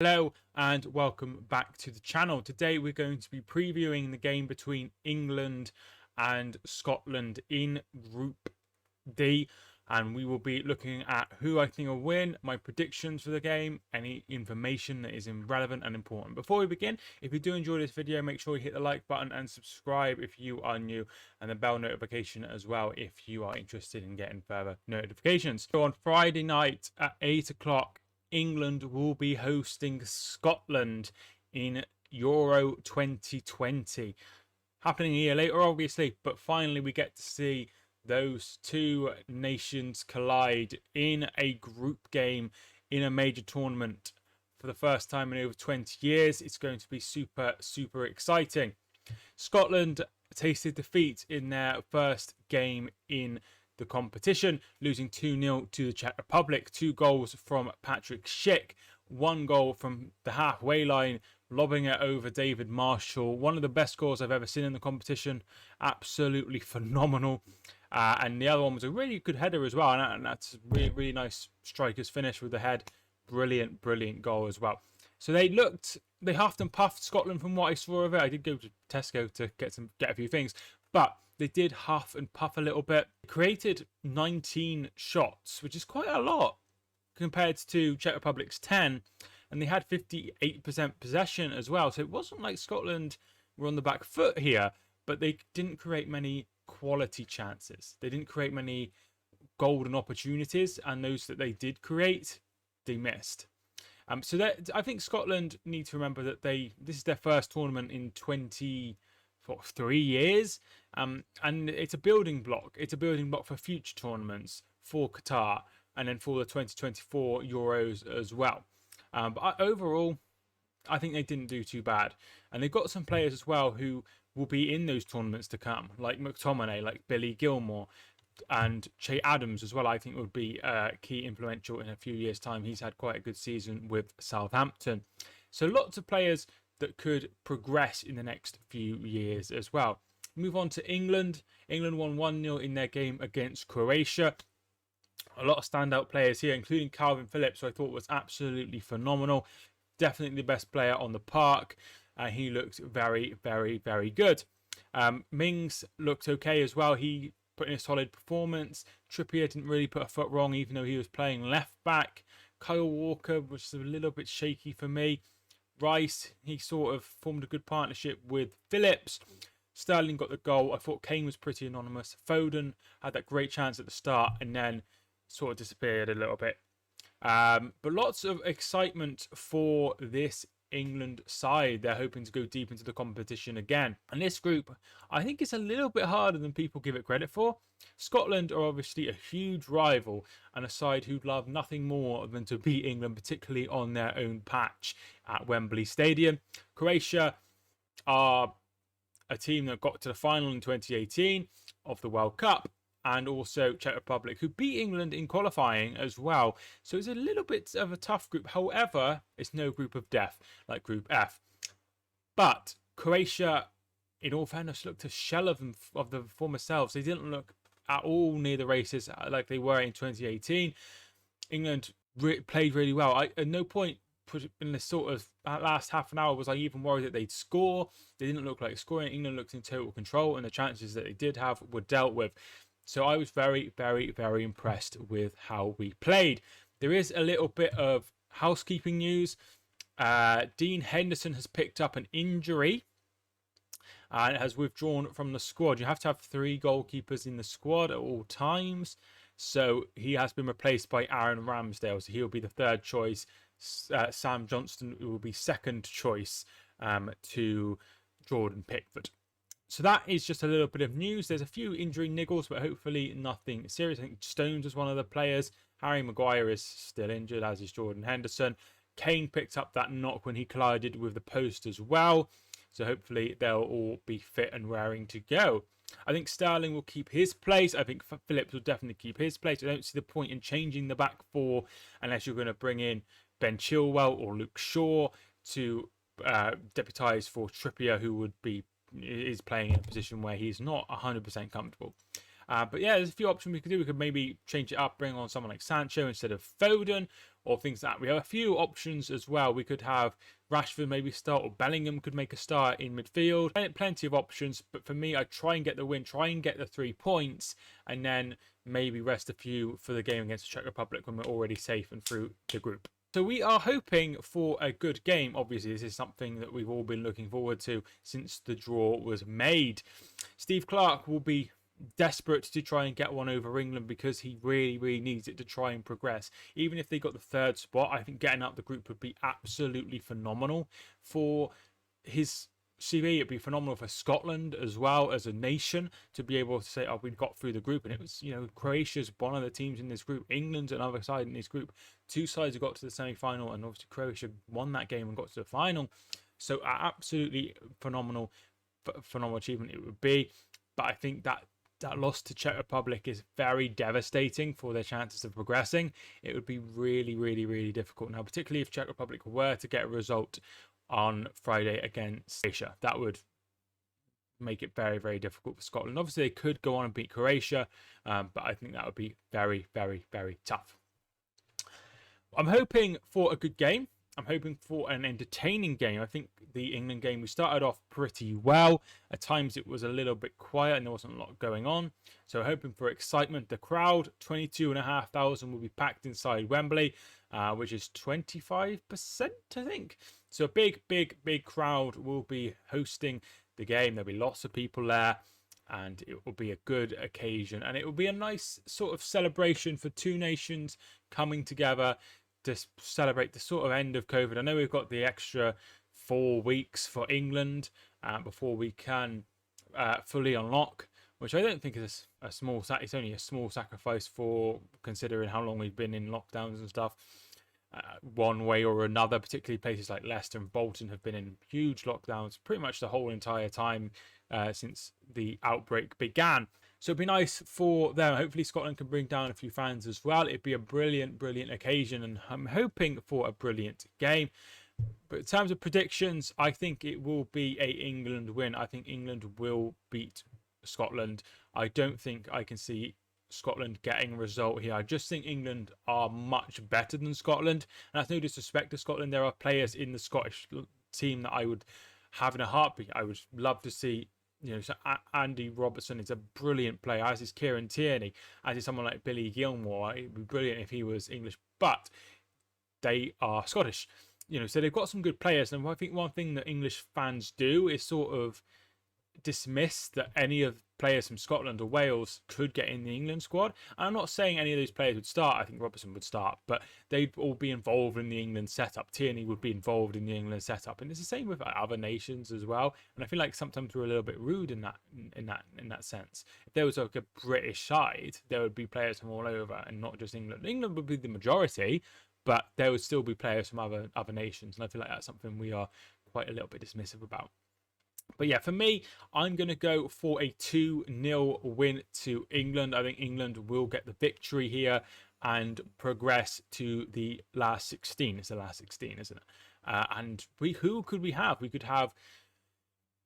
Hello and welcome back to the channel. Today we're going to be previewing the game between England and Scotland in Group D, and we will be looking at who I think will win, my predictions for the game, any information that is relevant and important. Before we begin, if you do enjoy this video, make sure you hit the like button and subscribe if you are new, and the bell notification as well if you are interested in getting further notifications. So on Friday night at 8 o'clock, England will be hosting Scotland in Euro 2020. Happening a year later, obviously, but finally we get to see those two nations collide in a group game in a major tournament for the first time in over 20 years. It's going to be super, super exciting. Scotland tasted defeat in their first game in the competition, losing 2-0 to the Czech Republic. 2 goals from Patrick Schick, 1 goal from the halfway line, lobbing it over David Marshall. One of the best goals I've ever seen in the competition. Absolutely phenomenal. And the other one was a really good header as well. And that's really, really nice striker's finish with the head. Brilliant, brilliant goal as well. So they huffed and puffed Scotland from what I saw of it. I did go to Tesco to get a few things, but they did huff and puff a little bit. Created 19 shots, which is quite a lot compared to Czech Republic's 10. And they had 58% possession as well. So it wasn't like Scotland were on the back foot here, but they didn't create many quality chances. They didn't create many golden opportunities, and those that they did create, they missed. So that, I think Scotland need to remember that this is their first tournament in 3 years, and it's a building block. It's a building block for future tournaments, for Qatar, and then for the 2024 Euros as well. But overall, I think they didn't do too bad, and they've got some players as well who will be in those tournaments to come, like McTominay, like Billy Gilmore, and Che Adams as well. I think would be key influential in a few years' time. He's had quite a good season with Southampton. So lots of players that could progress in the next few years as well. Move on to England. England won 1-0 in their game against Croatia. A lot of standout players here, including Calvin Phillips, who I thought was absolutely phenomenal. Definitely the best player on the park. He looked very, very, very good. Mings looked okay as well. He put in a solid performance. Trippier didn't really put a foot wrong, even though he was playing left back. Kyle Walker was a little bit shaky for me. Rice, he sort of formed a good partnership with Phillips. Sterling got the goal. I thought Kane was pretty anonymous. Foden had that great chance at the start and then sort of disappeared a little bit. But lots of excitement for this England side. They're hoping to go deep into the competition again. And this group, I think, is a little bit harder than people give it credit for. Scotland are obviously a huge rival and a side who'd love nothing more than to beat England, particularly on their own patch at Wembley Stadium. Croatia are a team that got to the final in 2018 of the World Cup, and also Czech Republic, who beat England in qualifying as well. So it's a little bit of a tough group. However, it's no group of death like Group F. But Croatia, in all fairness, looked a shell of the former selves. They didn't look at all near the races like they were in 2018. England played really well. At no point in the sort of last half an hour was I even worried that they'd score. They didn't look like scoring. England looked in total control, and the chances that they did have were dealt with. So I was very, very, very impressed with how we played. There is a little bit of housekeeping news. Dean Henderson has picked up an injury and has withdrawn from the squad. You have to have 3 goalkeepers in the squad at all times. So he has been replaced by Aaron Ramsdale. So he'll be the 3rd choice. Sam Johnston will be 2nd choice to Jordan Pickford. So that is just a little bit of news. There's a few injury niggles, but hopefully nothing serious. I think Stones was one of the players. Harry Maguire is still injured, as is Jordan Henderson. Kane picked up that knock when he collided with the post as well. So hopefully they'll all be fit and raring to go. I think Sterling will keep his place. I think Phillips will definitely keep his place. I don't see the point in changing the back 4 unless you're going to bring in Ben Chilwell or Luke Shaw to deputise for Trippier, who is playing in a position where he's not 100% comfortable. But yeah, there's a few options we could do. We could maybe change it up, bring on someone like Sancho instead of Foden, or things like that. We have a few options as well. We could have Rashford maybe start, or Bellingham could make a start in midfield. Plenty of options, but for me, I try and get the win, try and get the 3 points, and then maybe rest a few for the game against the Czech Republic when we're already safe and through the group. So we are hoping for a good game. Obviously, this is something that we've all been looking forward to since the draw was made. Steve Clarke will be desperate to try and get one over England because he really needs it to try and progress. Even if they got the 3rd spot, I think getting out the group would be absolutely phenomenal for his CV. It'd be phenomenal for Scotland as well as a nation to be able to say, oh, we got through the group. And it was, Croatia's one of the teams in this group, England's another side in this group. 2 sides have got to the semi-final, and obviously Croatia won that game and got to the final. So absolutely phenomenal achievement it would be. But I think that loss to Czech Republic is very devastating for their chances of progressing. It would be really difficult now, particularly if Czech Republic were to get a result on Friday against Croatia. That would make it very difficult for Scotland. Obviously, they could go on and beat Croatia, but I think that would be very tough. I'm hoping for a good game. I'm hoping for an entertaining game. I think the England game, we started off pretty well. At times it was a little bit quiet and there wasn't a lot going on. So hoping for excitement. The crowd, 22,500 will be packed inside Wembley, which is 25%, I think. So a big crowd will be hosting the game. There'll be lots of people there, and it will be a good occasion. And it will be a nice sort of celebration for 2 nations coming together to celebrate the sort of end of COVID. I know we've got the extra 4 weeks for England before we can fully unlock, which I don't think is a small. It's only a small sacrifice for considering how long we've been in lockdowns and stuff. One way or another, particularly places like Leicester and Bolton have been in huge lockdowns pretty much the whole entire time since the outbreak began. So it'd be nice for them. Hopefully Scotland can bring down a few fans as well. It'd be a brilliant occasion, and I'm hoping for a brilliant game. But in terms of predictions, I think it will be a England win. I think England will beat Scotland. I don't think I can see Scotland getting a result here. I just think England are much better than Scotland, and that's no disrespect to Scotland. There are players in the Scottish team that I would have in a heartbeat. I would love to see. So Andy Robertson is a brilliant player, as is Kieran Tierney, as is someone like Billy Gilmore. It would be brilliant if he was English, but they are Scottish. So they've got some good players, and I think one thing that English fans do is sort of dismiss that any of players from Scotland or Wales could get in the England squad. I'm not saying any of those players would start. I think Robertson would start, but they'd all be involved in the England setup. Tierney would be involved in the England setup, and it's the same with other nations as well. And I feel like sometimes we're a little bit rude in that sense. If there was like a British side, there would be players from all over, and not just England. England would be the majority, but there would still be players from other nations, and I feel like that's something we are quite a little bit dismissive about. But yeah, for me, I'm going to go for a 2-0 win to England. I think England will get the victory here and progress to the last 16. It's the last 16, isn't it? And who could we have? We could have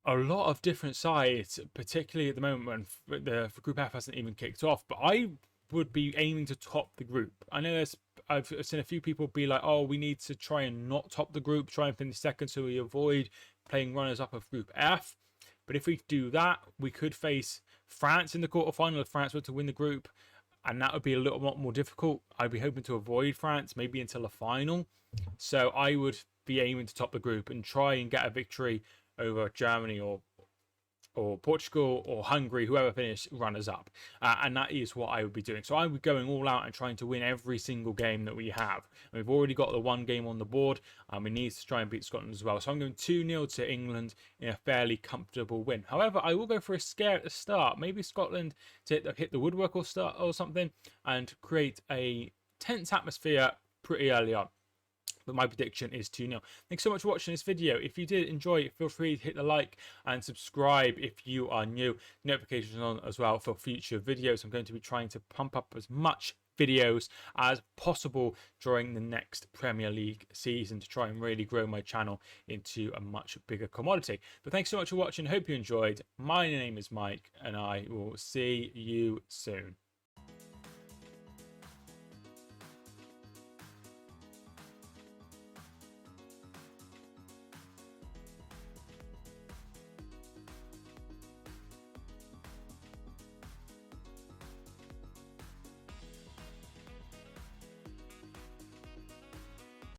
a lot of different sides, particularly at the moment when the Group F hasn't even kicked off. But I would be aiming to top the group. I know I've seen a few people be like, oh, we need to try and not top the group, try and finish second so we avoid playing runners up of Group F. But if we do that, we could face France in the quarterfinal if France were to win the group, and that would be a little lot more difficult. I'd be hoping to avoid France maybe until the final. So I would be aiming to top the group and try and get a victory over Germany or Portugal or Hungary, whoever finished runners up. And that is what I would be doing. So I would be going all out and trying to win every single game that we have. And we've already got the 1 game on the board. We need to try and beat Scotland as well. So I'm going 2-0 to England in a fairly comfortable win. However, I will go for a scare at the start. Maybe Scotland to hit the woodwork or something and create a tense atmosphere pretty early on. But my prediction is 2-0. Thanks so much for watching this video. If you did enjoy it, feel free to hit the like and subscribe if you are new. Notifications on as well for future videos. I'm going to be trying to pump up as much videos as possible during the next Premier League season to try and really grow my channel into a much bigger commodity. But thanks so much for watching. Hope you enjoyed. My name is Mike, and I will see you soon.